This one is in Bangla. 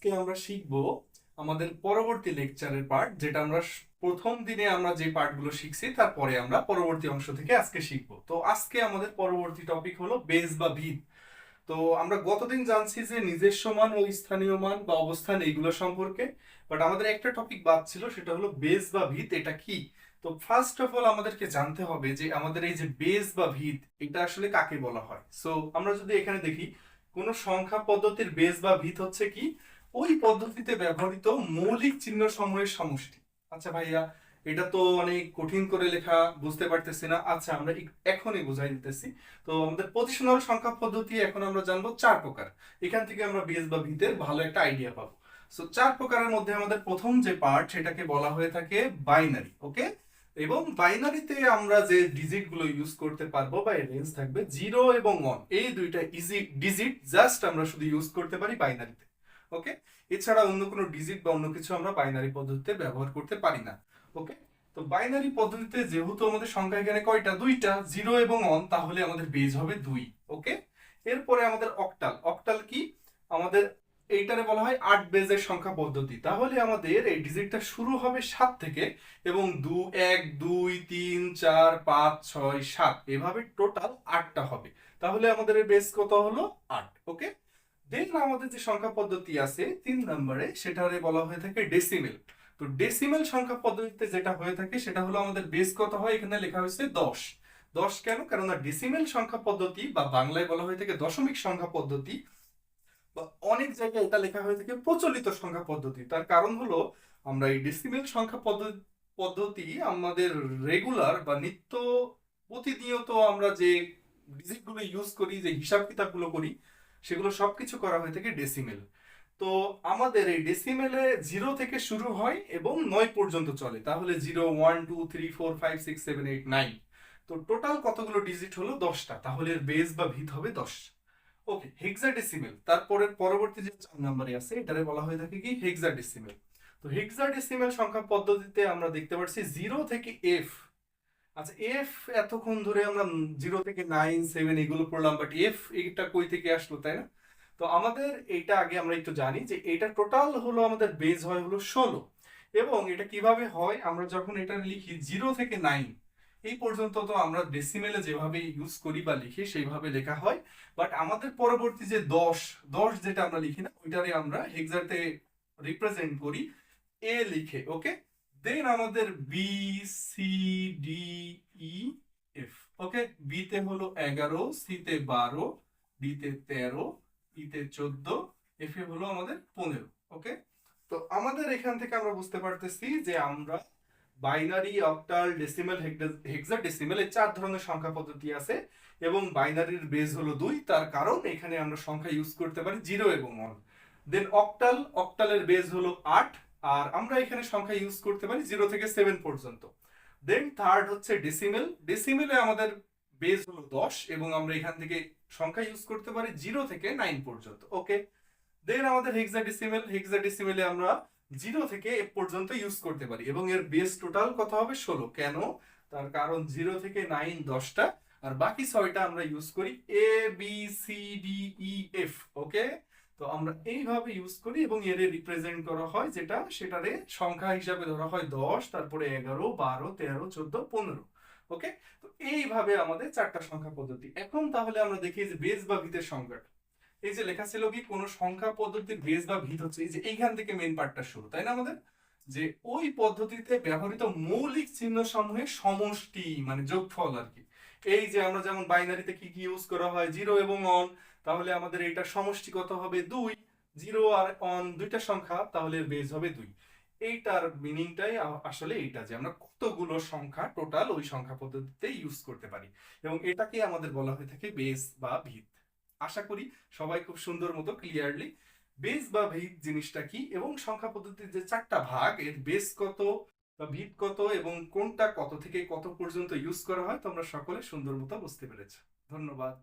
আজকে আমরা শিখবো আমাদের পরবর্তী লেকচারের পার্ট, যেটা আমরা প্রথম দিনে আমরা যে পার্টগুলো শিখছি তারপরে আমরা পরবর্তী অংশ থেকে আজকে শিখবো। তো আজকে আমাদের পরবর্তী টপিক হলো বেস বা ভিত। তো আমরা গতদিন জানছি যে নিজস্ব মান ও স্থানীয় মান বা অবস্থান এইগুলো সম্পর্কে, বাট আমাদের একটা টপিক বাদ ছিল, সেটা হলো বেস বা ভিত এটা কি। তো ফার্স্ট অফ অল আমাদেরকে জানতে হবে যে আমাদের এই যে বেস বা ভিত এটা আসলে কাকে বলা হয়। সো আমরা যদি এখানে দেখি, কোন সংখ্যা পদ্ধতির বেস বা ভিত হচ্ছে কি ওই পদ্ধতিতে ব্যবহৃত মৌলিক চিহ্ন সমূহের সমষ্টি। আচ্ছা ভাইয়া, এটা তো অনেক কঠিন করে লেখা, বুঝতে পারতেছি না। আচ্ছা, আমরা এখনই বুঝাই দিতেছি। তো আমাদের পজিশনাল সংখ্যা পদ্ধতি এখন আমরা জানবো চার প্রকার। এখান থেকে আমরা বেস বা ভিতের ভালো একটা আইডিয়া পাবো। সো চার প্রকারের মধ্যে আমাদের প্রথম যে পার্ট সেটাকে বলা হয়ে থাকে বাইনারি। ওকে, এবং বাইনারিতে আমরা যে ডিজিট গুলো ইউজ করতে পারবো বা রেঞ্জ থাকবে 0 এবং 1, এই দুইটা ইজি ডিজিট জাস্ট আমরা শুধু ইউজ করতে পারি বাইনারিতে। ওকে, এছাড়া অন্য কোনো ডিজিট বা অন্য কিছু আমরা বাইনারি পদ্ধতিতে ব্যবহার করতে পারি না। ওকে, তো বাইনারি পদ্ধতিতে যেহেতু আমাদের সংখ্যা এখানে কয়টা, দুইটা, 0 এবং 1, তাহলে আমাদের বেজ হবে 2। ওকে, এরপরে আমাদের অক্টাল। অক্টাল কি? আমাদের এইটারে বলা হয় 8 বেজের সংখ্যা পদ্ধতি। তাহলে আমাদের এই ডিজিটটা শুরু হবে 7 থেকে এবং 1 2 3 4 5 6 7 এভাবে টোটাল 8টা হবে। তাহলে আমাদের এই বেস কত হলো? 8। ওকে, দেন আমাদের যে সংখ্যা পদ্ধতি আছে 3 নম্বরে, সেটারে বলা হয়ে থাকে ডেসিমেল। তো ডেসিমেল সংখ্যা পদ্ধতিতে যেটা হয়ে থাকে সেটা হলো আমাদের বেস কত হয়, এখানে লেখা হয়েছে 10। 10 কেন? কারণ ডেসিমেল সংখ্যা পদ্ধতি বা বাংলায় বলা হয়ে থাকে দশমিক সংখ্যা পদ্ধতি, বা অনেক জায়গায় এটা লেখা হয়ে থাকে প্রচলিত সংখ্যা পদ্ধতি। তার কারণ হলো আমরা এই ডেসিমেল সংখ্যা পদ্ধতি আমাদের রেগুলার বা নিত্য প্রতিনিয়ত আমরা যে ডিজিটগুলো ইউজ করি, যে হিসাব কিতাবগুলো করি, সেগুলো সবকিছু করা হয়ে থাকে ডেসিমেল। তো আমাদের এই ডেসিমেলে 0 থেকে শুরু হয় এবং 9 পর্যন্ত চলে। তাহলে 0 1 2 3 4 5 6 7 8 9, তো টোটাল কতগুলো ডিজিট হলো? 10টা। তাহলে এর বেস বা ভিত হবে 10। ওকে, হেক্সাডেসিমেল তারপরে পরবর্তী যে 4 নম্বরে আছে, এটারে বলা হয়ে থাকে কি হেক্সাডেসিমেল। তো হেক্সাডেসিমেল সংখ্যা পদ্ধতিতে আমরা দেখতে পাচ্ছি 0 থেকে এফ। আচ্ছা, এফ এতক্ষণ ধরে আমরা 0 থেকে 9 7 এগুলো পড়লাম, বাট এফ এটা কই থেকে আসলো, তাই না? তো আমাদের এইটা আগে আমরা একটু জানি যে এটা টোটাল হলো আমাদের বেজ হয় হলো 16। এবং এটা কিভাবে হয়, আমরা যখন এটা লিখি 0 থেকে 9 এই পর্যন্ত, তো আমরা ডেসিমেলে যেভাবে ইউজ করি বা লিখি সেইভাবে লেখা হয়। বাট আমাদের পরবর্তী যে 10, 10 যেটা আমরা লিখি না, ওইটারে আমরা হেক্সাতে রিপ্রেজেন্ট করি এ লিখে। ওকে, দেন আমাদের B C D E F. Okay, B তে হলো 11, সি তে 12, ডি তে 13, ই তে 14, এফ এ হলো আমাদের 15। ওকে, তো আমাদের এখান থেকে আমরা বুঝতে পারতেছি যে আমরা বাইনারি, অক্টাল, ডেসিমেল, হেক্সাডেসিমেল এই 4 ধরনের সংখ্যা পদ্ধতি আছে। এবং বাইনারির বেস হলো 2, তার কারণ এখানে আমরা সংখ্যা ইউজ করতে পারি 0 এবং 1। দেন অক্টাল, অক্টালের বেস হলো 8, আর আমরা এখানে সংখ্যা ইউজ করতে পারি 0 থেকে 7 পর্যন্ত। দেন থার্ড হচ্ছে ডেসিমেল। ডেসিমেলে আমাদের বেস হলো 10 এবং আমরা এখান থেকে সংখ্যা ইউজ করতে পারি 0 থেকে 9 পর্যন্ত। ওকে, দেন আমাদের হেক্সাডেসিমেল। হেক্সাডেসিমেলে আমরা 0 থেকে এ পর্যন্ত ইউজ করতে পারি এবং এর বেস টোটাল কত হবে? 16। কেন? তার কারণ 0 থেকে 9 10টা, আর বাকি 6টা আমরা ইউজ করি A B C D E F. Okay, তো আমরা এইভাবে ইউজ করি এবং এর রিপ্রেজেন্ট করা হয়, যেটা সেটারে সংখ্যা হিসাবে ধরা হয় 10, তারপরে 11 12 13 14 15। ওকে, তো এইভাবে আমাদের 4টা সংখ্যা পদ্ধতি। এখন তাহলে আমরা দেখি যে বেস বা ভিতের সংখ্যাটা। এই যে লেখা ছিল কি, কোন সংখ্যা পদ্ধতির বেস বা ভিত হচ্ছে এই যে এইখান থেকে মেইন পার্টটা শুরু, তাই না? আমাদের যে ওই পদ্ধতিতে ব্যবহৃত মৌলিক চিহ্ন সমূহের সমষ্টি, মানে যোগফল আর কি। এই যে আমরা যেমন বাইনারিতে কি কি ইউজ করা হয়, 0 এবং 1, তাহলে আমাদের এইটার সমষ্টি কত হবে? 2। 0 আর 1 দুইটা সংখ্যা, তাহলে বেস হবে 2। এইটার মিনিংটাই আসলে এইটা, যে আমরা কতগুলো সংখ্যা টোটাল ওই সংখ্যা পদ্ধতিতে ইউজ করতে পারি, এবং এটাকে আমাদের বলা হয়ে থাকে বেস বা ভিত। আশা করি সবাই খুব সুন্দর মতো ক্লিয়ারলি বেস বা ভিত জিনিসটা কি এবং সংখ্যা পদ্ধতির যে 4টা ভাগ, এর বেস কত বা ভিত কত এবং কোনটা কত থেকে কত পর্যন্ত ইউজ করা হয়, তোমরা সকলে সুন্দর মতো বুঝতে পেরেছো। ধন্যবাদ।